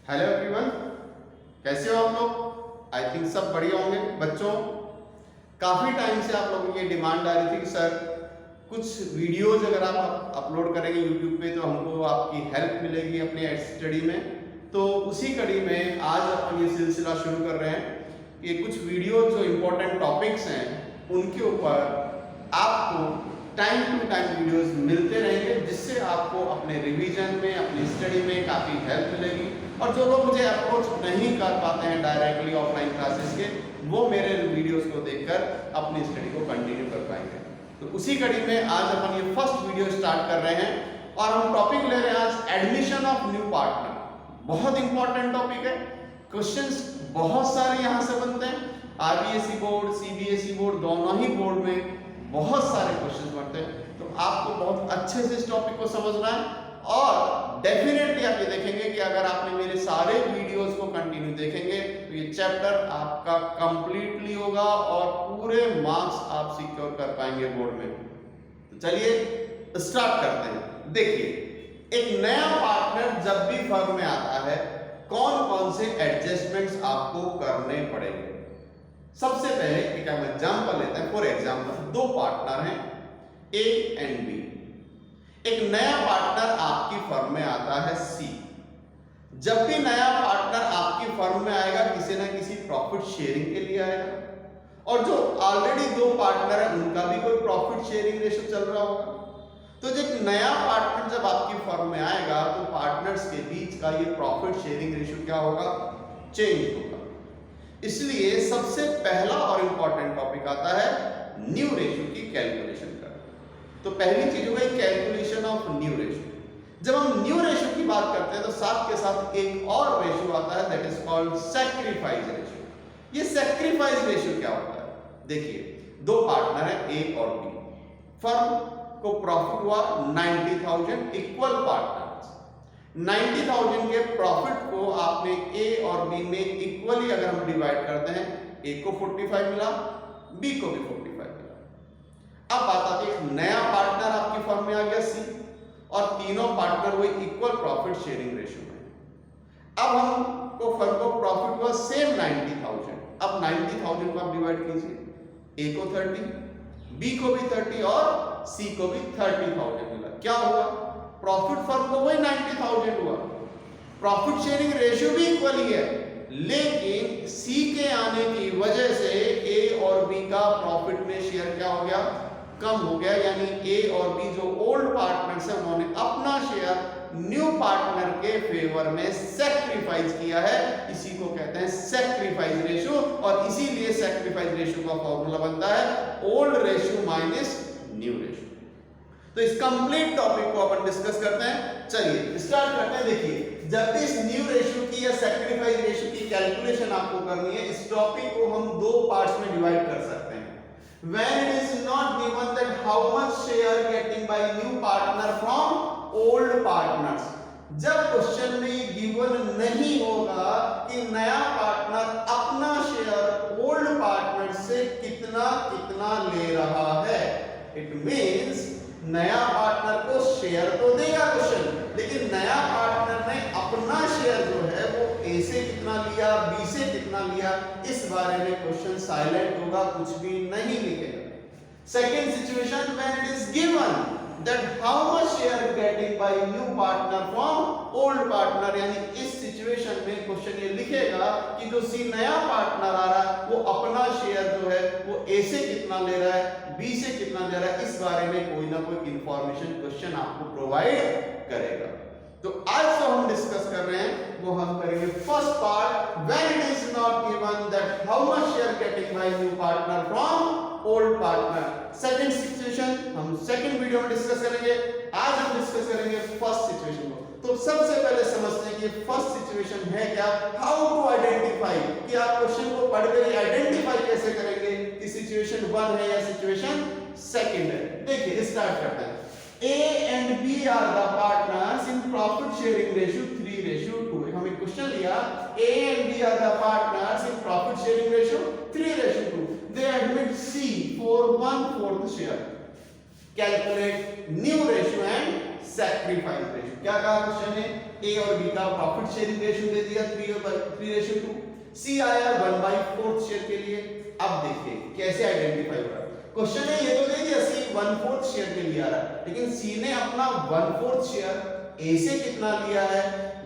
Hello everyone, कैसे हो आप लोग? आई थिंक सब बढ़िया होंगे। बच्चों, काफ़ी टाइम से आप लोगों की डिमांड आ रही थी कि सर कुछ वीडियोज अगर आप अपलोड करेंगे यूट्यूब पे तो हमको आपकी हेल्प मिलेगी अपने स्टडी में। तो उसी कड़ी में आज अपन ये सिलसिला शुरू कर रहे हैं कि कुछ वीडियो जो इम्पोर्टेंट टॉपिक्स हैं उनके ऊपर आपको टाइम टू टाइम वीडियोस मिलते रहेंगे, जिससे आपको अपने रिवीजन में, अपनी स्टडी में काफ़ी हेल्प मिलेगी। और जो लोग मुझे अप्रोच नहीं कर पाते हैं डायरेक्टली ऑफलाइन क्लासेस के, वो मेरे वीडियोस को देखकर अपनी स्टडी को कंटिन्यू कर पाएंगे। तो उसी कड़ी में आज अपन ये फर्स्ट वीडियो स्टार्ट कर रहे हैं और हम टॉपिक ले रहे हैं आज एडमिशन ऑफ न्यू पार्टनर। बहुत इंपॉर्टेंट टॉपिक है, क्वेश्चंस बहुत सारे यहाँ से बनते हैं। आरबीएसई बोर्ड, सीबीएसई बोर्ड, दोनों ही बोर्ड में बहुत सारे क्वेश्चंस बनते हैं। तो आपको बहुत अच्छे से इस टॉपिक को समझना है और डेफिनेटली आप ये देखेंगे कि अगर आपने मेरे सारे वीडियोस को कंटिन्यू देखेंगे तो ये चैप्टर आपका कंप्लीटली होगा और पूरे मार्क्स आप सिक्योर कर पाएंगे बोर्ड में। तो चलिए स्टार्ट करते हैं। देखिए, एक नया पार्टनर जब भी फर्म में आता है, कौन कौन से एडजस्टमेंट्स आपको करने पड़ेंगे। सबसे पहले एक हम एग्जांपल लेते हैं। फॉर एग्जांपल, दो पार्टनर हैं ए एंड बी। एक नया पार्टनर आपकी फर्म में आता है सी। जब भी नया पार्टनर आपकी फर्म में आएगा, किसी ना किसी प्रॉफिट शेयरिंग के लिए आएगा और जो ऑलरेडी दो पार्टनर है उनका भी कोई प्रॉफिट शेयरिंग रेशो चल रहा होगा। तो जब नया पार्टनर जब आपकी फर्म में आएगा तो पार्टनर्स के बीच का ये प्रॉफिट शेयरिंग रेशो क्या होगा? चेंज होगा। इसलिए सबसे पहला और इंपॉर्टेंट टॉपिक आता है न्यू रेशो की कैलकुलेशन का। तो पहली चीज होगी कैलकुलेशन ऑफ न्यू रेशो। जब हम न्यू रेशो की बात करते हैं तो साथ के साथ एक और रेशो आता है, that is called sacrifice ratio. ये सैक्रिफाइस रेशो क्या होता है? देखिए, दो पार्टनर है ए और बी। फर्म को प्रॉफिट हुआ 90,000, इक्वल पार्टनर्स। 90,000 के प्रॉफिट को आपने ए और बी में इक्वली अगर हम डिवाइड करते हैं, ए को 45 मिला, बी को भी 45 मिला। अब बात आती है, नया पार्टनर आपकी फर्म में आ गया सी और तीनों पार्टनर हुए इक्वल प्रॉफिट शेयरिंग रेशियो में। अब हमको फर्म को प्रॉफिट हुआ सेम 90,000। अब 90,000 को आप डिवाइड कीजिए, ए को 30, बी को भी 30 और सी को भी 30,000 मिला। क्या हुआ? प्रॉफिट फर्म को वही 90,000 हुआ, प्रॉफिट शेयरिंग रेशियो भी इक्वल ही है, लेकिन सी के आने की वजह से ए और बी का प्रॉफिट में शेयर क्या हो गया? कम हो गया। यानी ए और बी जो ओल्ड पार्टनर्स है उन्होंने अपना शेयर न्यू पार्टनर के फेवर में सैक्रिफाइस किया है। इसी को कहते हैं सैक्रिफाइस रेशियो और इसीलिए सैक्रिफाइस रेशियो का फॉर्मूला बनता है old ratio minus new ratio. तो इस कंप्लीट टॉपिक को अपन डिस्कस करते हैं। चलिए स्टार्ट करते हैं। देखिए, जब भी इस न्यू रेशियो की या सैक्रिफाइस रेशियो की कैलकुलेशन आपको करनी है, इस टॉपिक को हम दो पार्ट्स में डिवाइड कर सकते हैं। When it is not given that how much share getting by new partner from old partners, जब क्वेश्चन में ये गिवन नहीं होगा कि नया पार्टनर अपना शेयर ओल्ड पार्टनर से कितना कितना ले रहा है, इट मींस नया पार्टनर को शेयर तो देगा क्वेश्चन, लेकिन नया पार्टनर ने अपना शेयर जो है वो ए से कितना लिया, बी से कितना लिया, इस बारे में क्वेश्चन साइलेंट होगा, कुछ भी नहीं लिखेगा। Second situation, when it is given that how much share getting by new partner from old partner, यानी इस सिचुएशन में क्वेश्चन ये लिखेगा कि जो सी नया पार्टनर आ रहा है वो अपना शेयर जो है वो ए से कितना ले रहा है, बी से कितना ले रहा है, इस बारे में कोई ना कोई इंफॉर्मेशन क्वेश्चन आपको प्रोवाइड करेगा। तो आज जो हम डिस्कस कर रहे हैं वो हम करेंगे first part, when it is not given that how much share getting by new partner from old partner. Second situation हम सेकंड वीडियो में डिस्कस करेंगे। आज हम डिस्कस करेंगे फर्स्ट सिचुएशन को। तो सबसे पहले समझते हैं कि फर्स्ट सिचुएशन है क्या, हाउ टू आइडेंटिफाई, कि आप क्वेश्चन को पढ़कर आइडेंटिफाई कैसे करेंगे कि सिचुएशन 1 है या सिचुएशन सेकंड है। देखिए स्टार्ट करते हैं। A and B are the partners in profit sharing ratio 3:2। हम एक क्वेश्चन लिया, A and B are the partners in profit sharing ratio 3:2। They admit C for 1/4 share। Calculate new ratio and sacrifice ratio। क्या कहा question ने? ए और B का profit sharing ratio दे दिया 3:2। सी आया 1/4 शेयर के लिए। अब देखिए कैसे आइडेंटिफाई हो रहा है। क्वेश्चन है ये तो दे दिया सी 1/4 शेयर के लिए आ रहा है, लेकिन सी ने अपना 1/4 शेयर ए से कितना लिया है,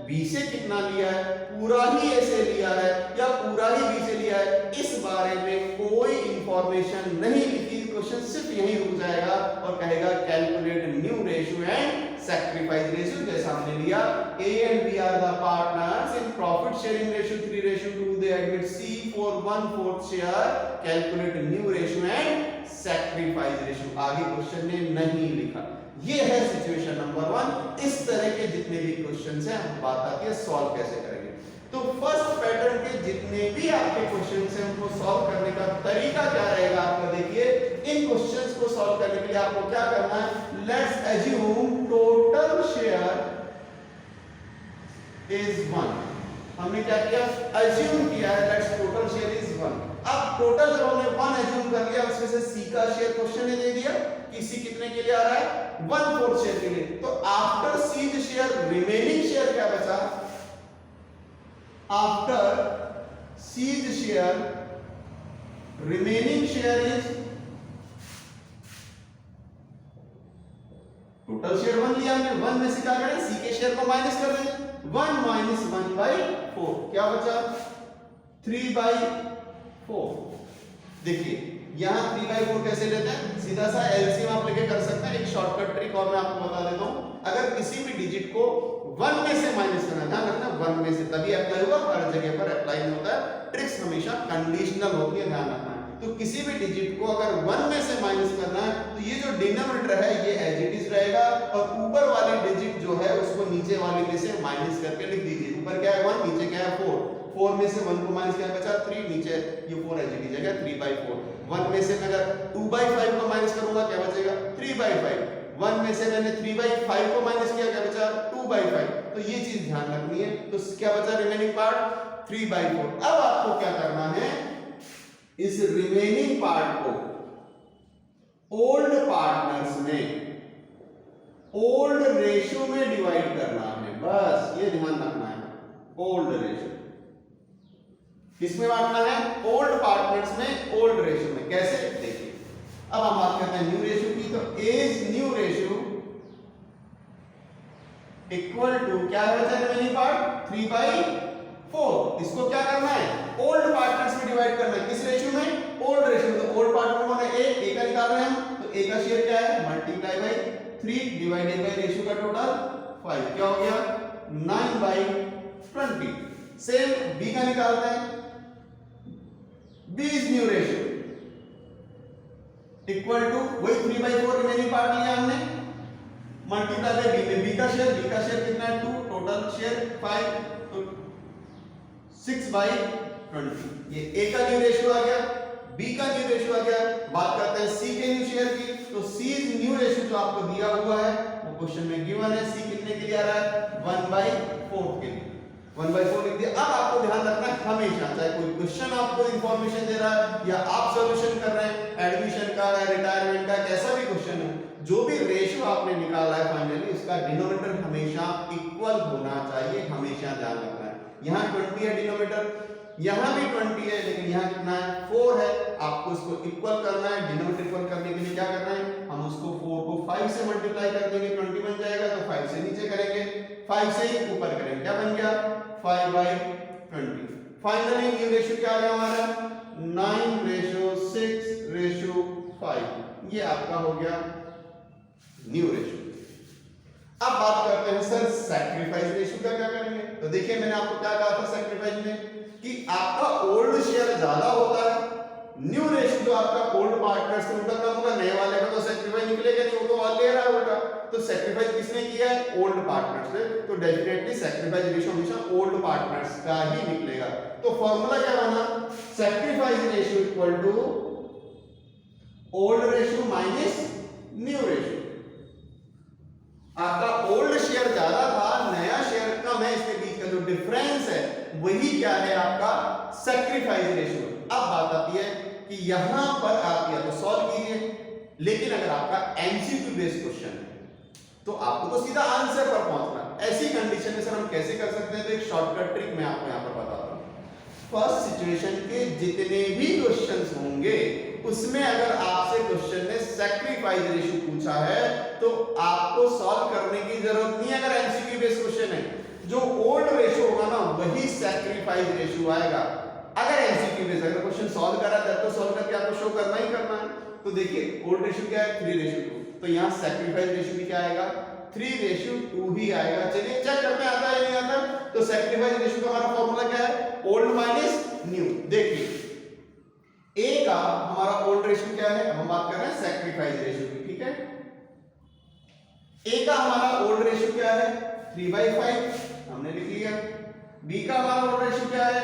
बी से कितना लिया है, पूरा ही ए से लिया है या पूरा ही बी से लिया है, इस बारे में कोई इंफॉर्मेशन नहीं लिखी। क्वेश्चन सिर्फ यहीं रुक जाएगा और कहेगा calculate new ratio and sacrifice ratio. जैसा हमने लिया A and B are the partners in profit sharing ratio 3:2, they admit C for 1/4 share, calculate new ratio and sacrifice ratio. आगे क्वेश्चन ने नहीं लिखा। ये है सिचुएशन नंबर 1। इस तरह के जितने भी क्वेश्चंस हैं बात आती है सॉल्व कैसे करेंगे। तो फर्स्ट पैटर्न के जितने भी आपके क्वेश्चंस हैं उनको सॉल्व करने का तरीका क्या रहेगा आपका, देखिए इन क्वेश्चंस को सॉल्व करने के लिए आपको क्या करना है, let's assume total share is 1। हमने क्या किया, अज्यूम किया है लेट्स टोटल शेयर इज 1। अब टोटल जब हमने 1 अज्यूम कर लिया, उसमें से सी का शेयर क्वेश्चन ने दे दिया कि सी कितने के लिए आ रहा है, 1/4 शेयर के लिए। तो after C's share remaining share क्या बचा, after C's share remaining share is, total share 1 लिया हमने, 1 में से क्या करें, सी के शेयर को माइनस कर दें, 1 - 1/4 क्या बचा, 3/4। देखिए यहां 3/4 कैसे लेते हैं, सीधा सा एलसीएम आप लेके कर सकते हैं। एक शॉर्टकट ट्रिक और मैं आपको बता देता हूं, अगर किसी भी डिजिट को 1 में से माइनस करना, ध्यान रखना 1 में से तभी अप्लाई होगा, हर जगह पर अप्लाई नहीं होता है, ट्रिक्स हमेशा कंडीशनल होती है, ध्यान रखना है। तो किसी भी डिजिट को अगर 1 में से माइनस करना है तो ये जो डिनोमिनेटर है ये एज इट इज रहेगा और ऊपर वाली डिजिट जो है उसको नीचे वाली में से माइनस करके लिख दीजिए। ऊपर क्या है 1, नीचे क्या है 4, 4 में से 1 को माइनस किया बचा 3, नीचे ये 4 एज इट इज है 3/4। 1 में से मैं अगर 2/5 को माइनस करूंगा क्या बचेगा, 3/5। 1 में से मैंने 3/5 को माइनस किया क्या बचा, 2/5। तो ये चीज ध्यान रखनी है। तो क्या बचा रिमेनिंग पार्ट, 3/4। अब आपको क्या करना है, इस रिमेनिंग पार्ट को ओल्ड पार्टनर्स में ओल्ड रेशियो में डिवाइड करना है, बस ये ध्यान रखना है। ओल्ड रेशियो किसमें बांटना है, ओल्ड पार्टनर्स में ओल्ड रेशियो में। कैसे, देखिए अब हम बात करते हैं न्यू रेशियो की। तो as new ratio equal to क्या है बचा रिमेनिंग पार्ट, 3/4। इसको क्या करना है, ओल्ड पार्टनर्स में डिवाइड करना है, किस रेशियो में, ओल्ड रेशियो। तो ओल्ड पार्टनर कौन है, ए का निकाल रहे हैं हम, तो ए का शेयर क्या है, multiply by 3 divided by ratio का टोटल 5, क्या हो गया 9/20। सेम बी का निकालते हैं, B is new ratio equal to वही 3/4 रिमेनिंग पार्ट लिया हमने, मल्टीप्लाई बाय बी में बी का शेयर कितना है 2, टोटल शेयर 5, तो 6/20। ये ए का न्यू रेशियो आ गया, बी का न्यू रेशियो आ गया। बात करते हैं सी के न्यू शेयर की। तो सी न्यू रेशियो जो आपको दिया हुआ है वो क्वेश्चन में गिवन है, सी कितने के लिए आ रहा है, 1/4 के लिए, 1/4 लिख दिया। अब आपको ध्यान रखना है हमेशा, चाहे कोई क्वेश्चन आपको इंफॉर्मेशन दे रहा है या आप सॉल्यूशन कर रहे हैं, एडमिशन का या रिटायरमेंट का, कैसा भी क्वेश्चन है, जो भी रेशियो आपने निकाला है फाइनली उसका डिनोमिनेटर हमेशा इक्वल होना चाहिए, हमेशा ध्यान रखना है। यहाँ 20 है डिनोमिनेटर, यहाँ भी 20 है, लेकिन यहाँ कितना है 4 है। आपको इसको इक्वल करना है, डिनोमिनेटर इक्वल करने के लिए क्या करना है, हम उसको 4 को 5 से मल्टीप्लाई कर देंगे, 20 बन जाएगा। तो 5 से नीचे करेंगे, 5 से ही ऊपर करेंगे, क्या बन गया 5/20। फाइनली न्यू रेशियो क्या आ गया हमारा, 9:6:5। ये आपका हो गया न्यू रेशियो। अब बात करते हैं सर सैक्रिफाइस रेशियो का क्या करेंगे। तो देखिए मैंने आपको क्या कहा था सैक्रिफाइस में कि आपका ओल्ड शेयर ज्यादा होता है, न्यू रेशियो जो आपका ओल्ड पार्टनर से उनका कम होगा, नए वाले का तो सैक्रिफाइस निकलेगा नहीं, वो तो और ले रहा है उल्टा। तो सैक्रिफाइस किसने किया है, ओल्ड पार्टनर से, तो डेफिनेटली सैक्रिफाइस रेशियो हमेशा ओल्ड पार्टनर्स का ही निकलेगा। तो फॉर्मूला क्या बना, sacrifice ratio equal to old ratio minus new ratio. आपका ओल्ड शेयर ज्यादा था, नया शेयर कम है, इसके बीच का जो डिफरेंस है वही क्या है आपका सैक्रिफाइस रेशियो। अब बात आती है कि यहां पर आप या तो सॉल्व कीजिए, लेकिन अगर आपका एमसीक्यू बेस्ड क्वेश्चन है तो आपको तो सीधा आंसर पर पहुंचना। ऐसी कंडीशन में सर हम कैसे कर सकते हैं, तो एक शॉर्टकट ट्रिक मैं आपको यहाँ पर बताता हूँ। फर्स्ट सिचुएशन के जितने भी क्वेश्चंस होंगे उसमें अगर आपसे क्वेश्चन ने सैक्रिफाइस रेशियो पूछा है तो आपको सॉल्व करने की जरूरत नहीं है। अगर एमसीक्यू बेस्ड क्वेश्चन है, जो ओल्ड रेशियो होगा ना वही सैक्रिफाइस रेशियो आएगा। अगर एमसीक्यू बेस्ड अगर क्वेश्चन सॉल्व करा है तो सॉल्व करके आपको शो करना ही करना है। तो देखिए ओल्ड रेशियो क्या है, 3:2, तो यहाँ सैक्रिफाइस रेशियो भी क्या आएगा, 3:2 ही आएगा। चलिए चेक करते हैं आता है नहीं आता। तो सैक्रिफाइस रेशियो का हमारा फॉर्मूला क्या है, ओल्ड माइनस न्यू। देखिए ए का हमारा ओल्ड रेशियो क्या है, हम बात कर रहे हैं सैक्रिफाइस रेशियो की, ठीक है। ए का हमारा ओल्ड रेशियो क्या है, 3/5 हमने लिख लिया। बी का हमारा ओल्ड रेशियो क्या है,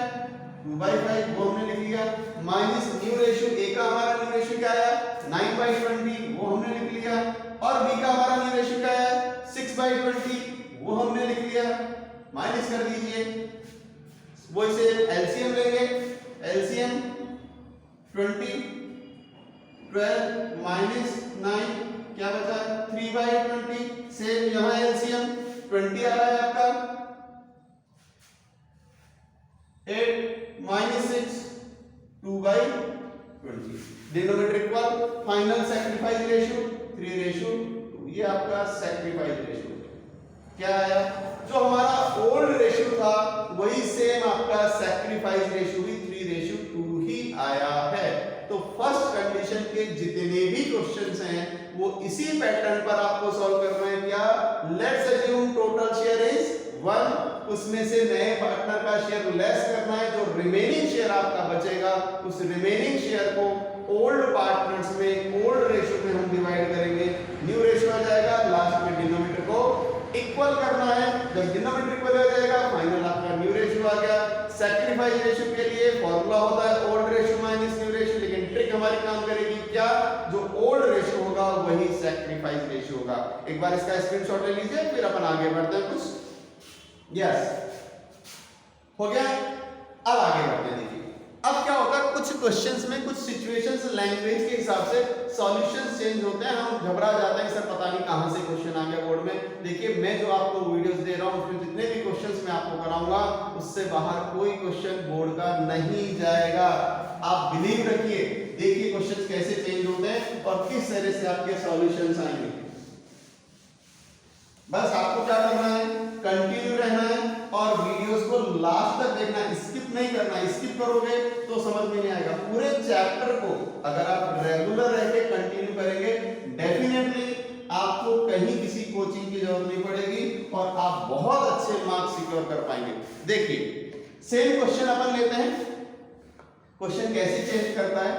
2/5 वो हमने लिख लिया। माइनस न्यू रेशियो, ए का हमारा न्यू रेशियो क्या है, 9/20 वो हमने लिख लिया। और बी का हमारा न्यू रेशियो क्या है, 6/20 वो हमने लिख लिया। माइनस कर दीजिए, वो इसे एलसीएम लेंगे, एलसीएम 20 12 माइनस 9 क्या बचा, 3/20। सेम यहां एलसीएम 20 आ रहा है आपका, 8 minus 6 2/20। Denominator equal, final sacrifice ratio 3:2। ये आपका सैक्रिफाइस रेशियो क्या आया, जो हमारा ओल्ड रेशियो था वही सेम आपका सैक्रिफाइस रेशियो भी 3:2 ही आया है। तो फर्स्ट कंडीशन के जितने भी क्वेश्चंस हैं वो इसी पैटर्न पर आपको सॉल्व करना है। क्या, let's assume total share is 1, उसमें से नए पार्टनर का शेयर लेस करना है। जो रिमेनिंग शेयर आपका बचेगा उस रिमेनिंग शेयर को ओल्ड पार्टनर्स में ओल्ड रेशियो में हम डिवाइड करेंगे, न्यू रेशियो आ जाएगा। लास्ट में डिनोमिनेटर को इक्वल करना है। जब डिनोमिनेटर इक्वल हो जाएगा फाइनल आपका न्यू रेशियो आ गया। सैक्रिफाइस रेशियो के लिए फॉर्मूला होता है old ratio minus new ratio, लेकिन ट्रिक हमारी काम करेगी क्या, जो ओल्ड रेशियो होगा वही सैक्रिफाइस रेशियो होगा। एक बार इसका स्क्रीनशॉट ले लीजिए फिर अपन आगे बढ़ते हैं कुछ। यस हो गया, अब आगे बढ़ते हैं। देखिए अब क्या होगा, कुछ क्वेश्चंस में कुछ सिचुएशंस लैंग्वेज के हिसाब से सॉल्यूशंस चेंज होते हैं। हम घबरा जाते हैं सर पता नहीं कहां से क्वेश्चन आ गया बोर्ड में। देखिए मैं जो आपको वीडियोस दे रहा हूं उसमें जितने भी क्वेश्चंस मैं आपको कराऊंगा उससे बाहर कोई क्वेश्चन बोर्ड का नहीं जाएगा। आप बिलीव रखिए, देखिए क्वेश्चंस कैसे चेंज होते हैं और किस तरह से आपके सॉल्यूशंस आएंगे। बस आपको क्या करना है, कंटिन्यू रहना है और वीडियोस को लास्ट तक देखना है, स्किप नहीं करना। स्किप करोगे तो समझ में नहीं आएगा। पूरे चैप्टर को अगर आप रेगुलर रह के कंटिन्यू करेंगे डेफिनेटली आपको कहीं किसी कोचिंग की जरूरत नहीं पड़ेगी और आप बहुत अच्छे मार्क्स सिक्योर कर पाएंगे। देखिए सेम क्वेश्चन अपन लेते हैं। क्वेश्चन कैसे चेंज करता है,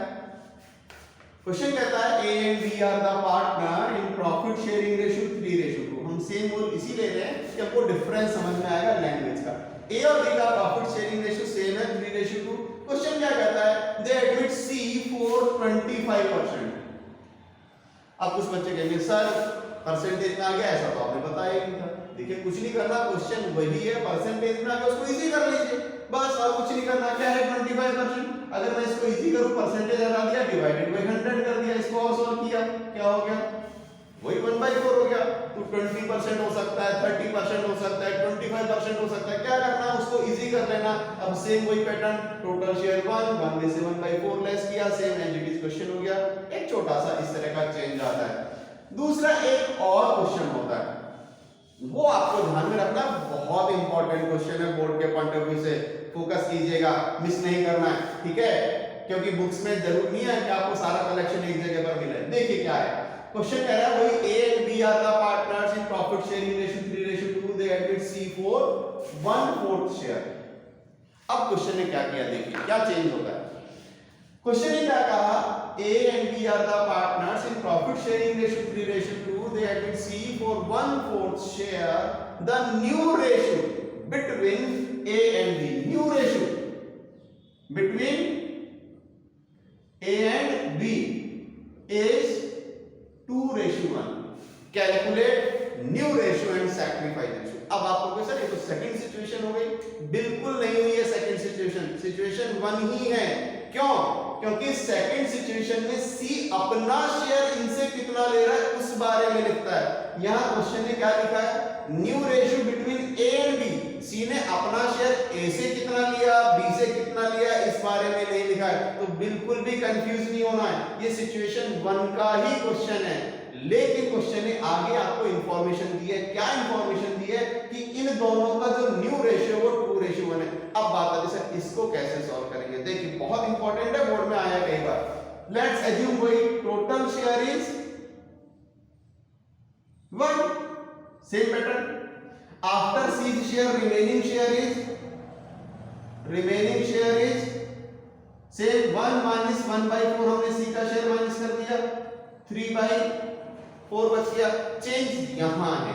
क्वेश्चन कहता है A and B are the partner in profit sharing ratio 3:2। हम सेम रूल इसी ले रहे हैं कि आपको डिफरेंस समझ में आएगा लैंग्वेज का। ए और बी का प्रॉफिट शेयरिंग रेशियो सेम है 3:2। क्वेश्चन क्या कहता है, दे एडमिट सी फॉर 25%। अब कुछ बच्चे कहेंगे सर परसेंटेज में आ गया, ऐसा तो आपने बताया ही नहीं था। देखिए कुछ नहीं करना, क्वेश्चन वही है, परसेंटेज में आ गया उसको इजी कर लीजिए बस, और कुछ नहीं करना। क्या है 25%, अगर मैं इसको इजी करूं परसेंटेज हटा दिया, डिवाइडेड बाय 100 कर दिया, इसको और सॉल्व किया, क्या हो गया, वही 1/4 हो गया। तो 20% हो सकता है, 30% हो सकता है, 25% हो सकता है। क्या करना, उसको इजी कर लेना। अब सेम वही पैटर्न, टोटल शेयर 1 में से 1/4 लेस किया, same as it is question हो गया। एक छोटा सा इस तरह का चेंज आता है। दूसरा एक और क्वेश्चन होता है, वो आपको ध्यान में रखना, बहुत इंपॉर्टेंट क्वेश्चन है बोर्ड के पॉइंट ऑफ व्यू से, फोकस कीजिएगा, मिस नहीं करना है, ठीक है, क्योंकि बुक्स में जरूर नहीं है कि आपको सारा कलेक्शन एक जगह पर मिले। देखिए क्या है क्वेश्चन, कह रहा है वही A and B are the partners in profit sharing ratio 3:2, they admit C for 1/4 share. अब क्वेश्चन ने क्या किया, देखिए क्या चेंज होता है। क्वेश्चन ने क्या कहा, A and B are the partners in profit sharing ratio 3:2, they admit C for 1/4 share. The new ratio between A and B, new ratio between A and B is 2:1. Calculate new ratio and sacrifice ratio. अब आपको क्या sir, ये तो second situation हो गई, बिल्कुल नहीं हुई है सेकंड सिचुएशन, सिचुएशन 1 ही है। क्यों, क्योंकि सेकंड सिचुएशन में सी अपना शेयर इनसे कितना ले रहा है उस बारे में लिखता है, यहाँ क्वेश्चन ने क्या लिखा है, new ratio between A and B. C ने अपना शेयर ए से कितना लिया, बी से कितना लिया, इस बारे में नहीं लिखा है, तो बिल्कुल भी कंफ्यूज नहीं होना है। ये सिचुएशन 1 का ही क्वेश्चन है, लेकिन क्वेश्चन ने आगे आपको इंफॉर्मेशन दी है। क्या इंफॉर्मेशन दी है कि इन दोनों का जो न्यू रेशियो वो 2:1 है। अब बात आती है सर इसको कैसे सॉल्व करेंगे। देखिए बहुत इंपॉर्टेंट है, बोर्ड में आया कई बार। लेट्स अज्यूम वही total share is 1, same pattern. After C share remaining share is same 1 minus 1/4, हमने सी का शेयर माइनस कर दिया, 3/4 बच गया। चेंज यहां है।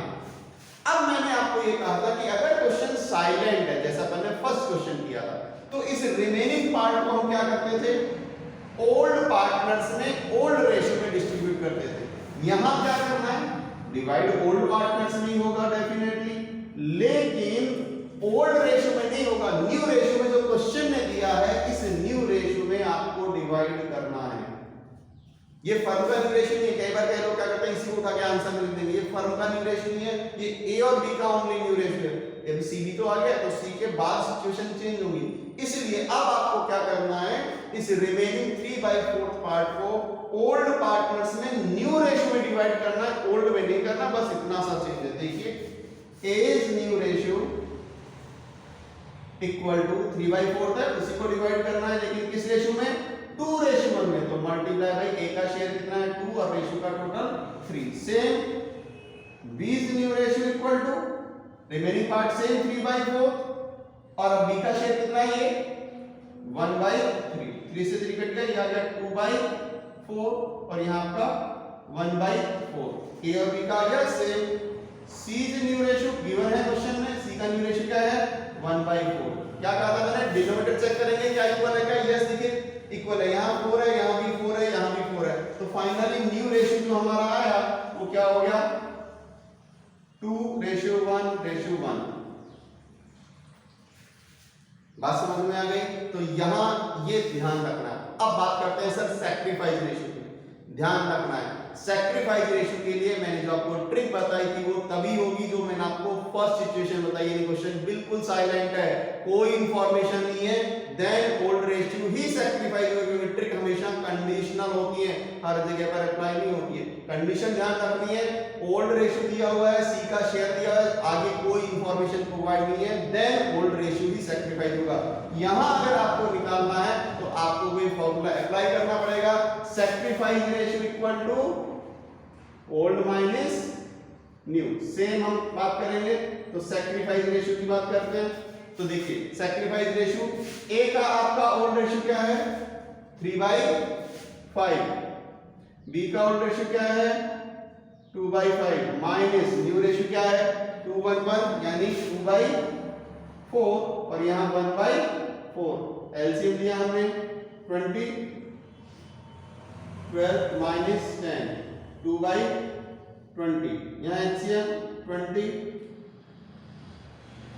अब मैंने आपको ये कहा था कि अगर क्वेश्चन साइलेंट है, जैसा मैंने फर्स्ट क्वेश्चन किया था, तो इस रिमेनिंग पार्ट को हम क्या करते थे, ओल्ड पार्टनर्स में ओल्ड रेशियो में डिस्ट्रीब्यूट करते थे। यहां क्या करना है, डिवाइड ओल्ड पार्टनर्स में होगा डेफिनेटली, लेकिन ओल्ड रेशियो में नहीं होगा, न्यू रेशियो में जो क्वेश्चन ने दिया है, इस न्यू रेशियो में आपको डिवाइड करना है। ये फर्म का न्यू रेशियो नहीं है। कई बार कई लोग क्या करते हैं, इसी को उठा के आंसर लिख देंगे। ये फर्म का न्यू रेशियो नहीं है, ये ए और बी का ओनली न्यू रेशियो है। अब सी भी तो आ गया, तो सी के बाद सिचुएशन चेंज होगी। इसलिए अब आपको क्या करना है, इस रिमेनिंग 3/4 पार्ट को ओल्ड पार्टनर्स में न्यू रेशियो में डिवाइड करना है, ओल्ड में नहीं करना, बस इतना सा चेंज है। देखिए as new ratio equal to 3/4 है, उसी को डिवाइड करना है, लेकिन किस रेशियो में, 2:1 में। तो मल्टीप्लाई बाई ए का शेयर कितना है 2 और रेशियो का total 3। Same B's new ratio equal to remaining part same 3/4 और अब बी का शेयर कितना है, ये 1/3। 3 से 3 कट गया, ये आ गया 2/4 और यहाँ आपका 1/4। ए और बी का आ गया सेम। सी न्यू रेशियो गिवन है क्वेश्चन में, सी का न्यू रेशियो क्या है 1/4। क्या कहा था मैंने, डिनोमिनेटर चेक करेंगे क्या इक्वल है क्या, यस देखिए इक्वल है, यहाँ 4 है, यहाँ भी 4 है, यहाँ भी 4 है। तो फाइनली न्यू रेशियो जो हमारा आया वो क्या हो गया, 2:1:1। बात समझ में आ गई। तो यहां ये ध्यान रखना है। अब बात करते हैं सर सैक्रिफाइस रेशियो की। ध्यान रखना है सैक्रिफाइस रेशियो के लिए मैंने जो आपको ट्रिक बताई थी वो तभी होगी जो मैंने आपको फर्स्ट सिचुएशन बताई है। क्वेश्चन बिल्कुल साइलेंट है, कोई इंफॉर्मेशन नहीं है, देन ओल्ड रेशियो ही सैक्रिफाइस होगी। ट्रिक हमेशा कंडीशनल होती है, हर जगह पर अप्लाई नहीं होती है। कंडीशन ध्यान रखनी है, ओल्ड रेशियो दिया हुआ है, सी का शेयर दिया है, आगे कोई इंफॉर्मेशन प्रोवाइड नहीं है, देन ओल्ड रेशियो ही सैक्रिफाइस होगा। यहां अगर आपको निकालना है तो आपको कोई फॉर्मूला अप्लाई करना पड़ेगा, sacrifice ratio equal to old minus new. Same हम बात करेंगे तो सैक्रिफाइस रेशियो की बात करते हैं। तो देखिए सैक्रिफाइस रेशियो ए का आपका ओल्ड रेशियो क्या है 3/5, बी का ओल्ड रेशियो क्या है 2/5 माइनस न्यू रेशियो क्या है 2:1 यानी 2/4 और यहां 1/4। एलसीएम लिया हमने 20, 12 माइनस 10 2/20। यहां एलसीएम 20,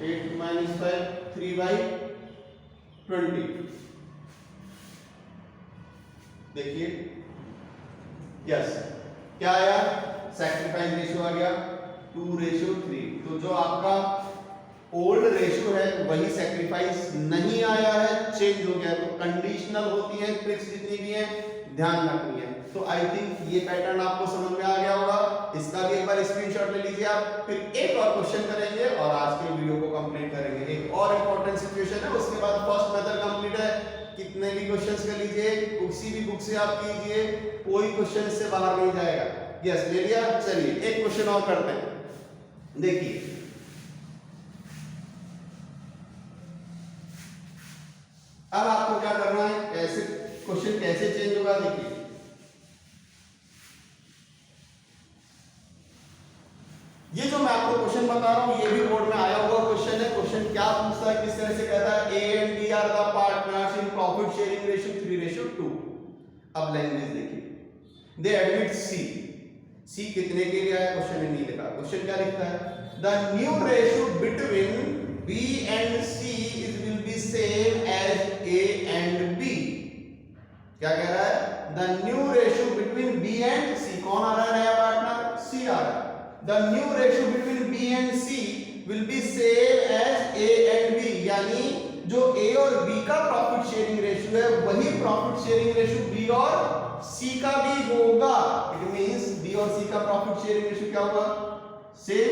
8 माइनस 5 3/20। देखिए यस क्या आया, सैक्रिफाइस रेशियो आ गया 2:3। तो जो आपका ओल्ड रेशियो है वही सैक्रिफाइस नहीं आया है, चेंज हो गया। तो कंडीशनल होती है ट्रिक्स जितनी भी है, ध्यान रखनी है। तो आई थिंक ये पैटर्न आपको समझ में आ गया होगा। इसका भी एक बार स्क्रीनशॉट ले लीजिए आप। फिर एक और क्वेश्चन करेंगे और आज के वीडियो को कंप्लीट करेंगे। एक और इंपॉर्टेंट सिचुएशन है, उसके बाद फर्स्ट मेथड कंप्लीट है। कितने भी क्वेश्चंस कर लीजिए, किसी भी बुक से आप कीजिए, कोई क्वेश्चन इससे बाहर नहीं जाएगा। यस ले लिया, चलिए एक क्वेश्चन और करते हैं। देखिए अब आपको क्या करना है, कैसे क्वेश्चन कैसे चेंज होगा। देखिए ये जो मैं आपको क्वेश्चन बता रहा हूं ये भी बोर्ड में आया हुआ क्वेश्चन है। क्वेश्चन क्या पूछता है, किस तरह से कहता है, A and B are the partners in profit sharing ratio 3:2। अब लैंग्वेज देखिए, दे एडमिट सी कितने के लिए आया क्वेश्चन में नहीं लिखा। क्वेश्चन क्या लिखता है, the new ratio between B and C is will be same as A and B. क्या कह रहा है, the new ratio between B and C. कौन आ रहा है नया पार्टनर, सी आ रहा है। the new ratio between B and C will be same as A and B, यानी जो A और B का प्रॉफिट शेयरिंग रेशियो है वही प्रॉफिट शेयरिंग रेशियो B और C का भी होगा। इट मींस B और C का प्रॉफिट शेयरिंग रेशियो क्या होगा, सेम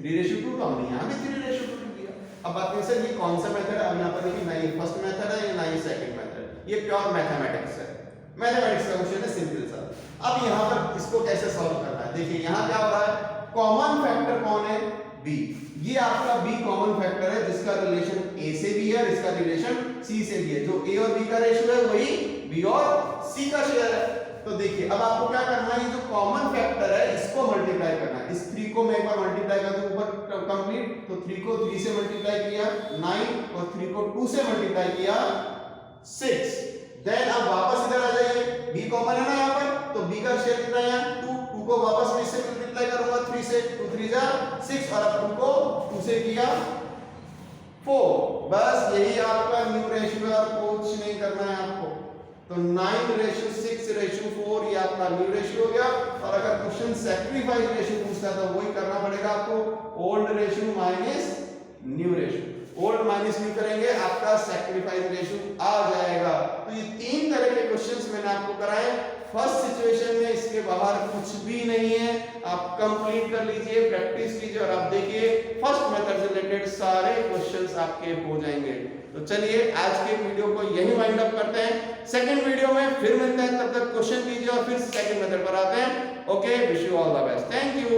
3:2। तो हमने यहाँ भी 3:2 दिया। अब बात करें सर ये कौन सा मेथड है, अब यहाँ पर देखिए ना ये फर्स्ट मेथड है ना ये सेकंड मेथड, ये प्योर मैथमेटिक्स है, मैथमेटिक्स का क्वेश्चन है सिंपल सा। अब यहाँ पर इसको कैसे सॉल्व करना है, देखिए यहाँ क्या हो रहा है, कॉमन फैक्टर कौन है, B। ये आपका B कॉमन फैक्टर है जिसका रिलेशन A से भी है, इसका रिलेशन C से भी है। जो A और B का रेशियो है वही B और C का शेयर है। तो देखिए अब आपको क्या करना है, ये जो कॉमन फैक्टर है इसको मल्टीप्लाई करना है। इस 3 को मैं एक बार मल्टीप्लाई कर दूं ऊपर कंप्लीट, तो 3 को 3 से मल्टीप्लाई किया 9 और 3 को 2 से मल्टीप्लाई किया 6। देन अब वापस इधर आ जाइए, B कॉमन है ना यहाँ पर, तो B का शेयर कितना है 2 को वापस मैं इससे मल्टीप्लाई करूंगा 3 से, 2 3 जा 6 और अब 2 को 2 से किया 4। बस यही आपका न्यू रेशियो है और कुछ नहीं करना है आपको। तो 9:6:4 ये आपका न्यू रेशियो हो गया। और अगर क्वेश्चन सैक्रिफाइस रेशियो पूछता है तो वही करना पड़ेगा आपको, old ratio minus new ratio. Old minus new करेंगे आपका सैक्रिफाइस रेशियो आ जाएगा। तो ये 3 तरह के क्वेश्चंस मैंने आपको कराए। फर्स्ट सिचुएशन में इसके बाहर कुछ भी नहीं है, आप कंप्लीट कर लीजिए, प्रैक्टिस कीजिए और आप देखिए फर्स्ट मेथड से रिलेटेड सारे क्वेश्चंस आपके हो जाएंगे। तो चलिए आज के वीडियो को यही वाइंड अप करते हैं, सेकंड वीडियो में फिर मिलते हैं, तब तक क्वेश्चन कीजिए और फिर सेकंड मेथड पर आते हैं। Okay, wish you all the best, thank you.